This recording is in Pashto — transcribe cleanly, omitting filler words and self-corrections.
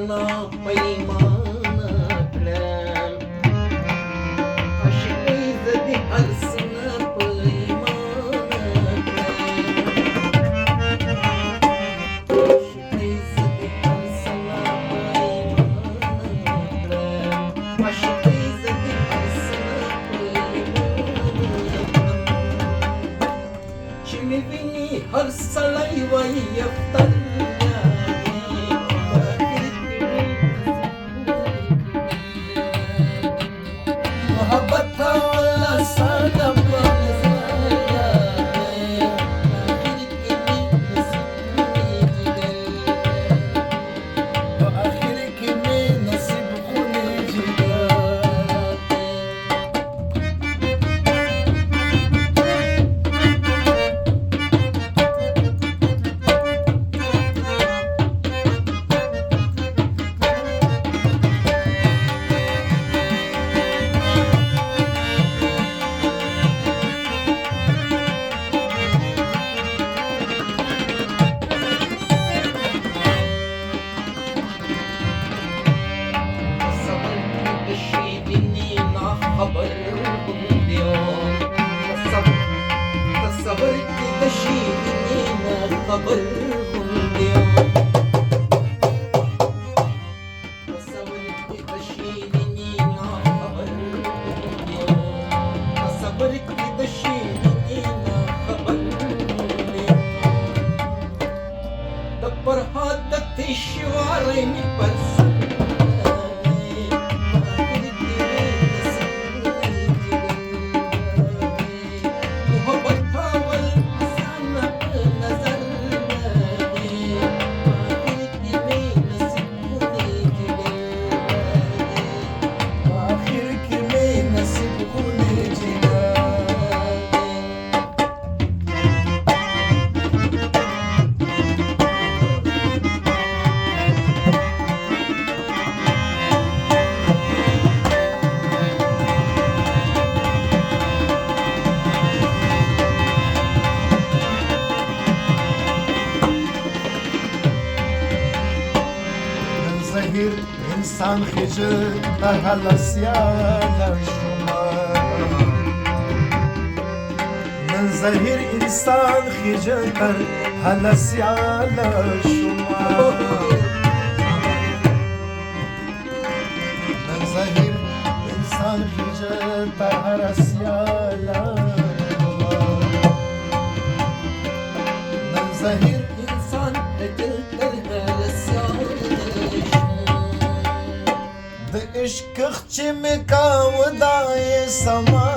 سلا پیمانه کړم عاشقۍ زه د هر سنه پیمانه کړم عاشقۍ زه د هر سلا پیمانه کړم عاشقۍ زه د هر سلا پیمانه کړم چې مې ویني هر سړی وایي افتر تصور کې د شیرینې نه خبر غوندې تصور کې د شیرینې نه خبر غوندې تصور کې د شیرینې نه خبر غوندې د فرهاد د تشوارې مې پر انسان خجل در هلسیان شما من زهیر انسان خجل در هلسیان شما من زهیر انسان خجل در هلسیان شما من زهیر انسان خجل در هلسیان عشق چې مې کاوه دا یې سما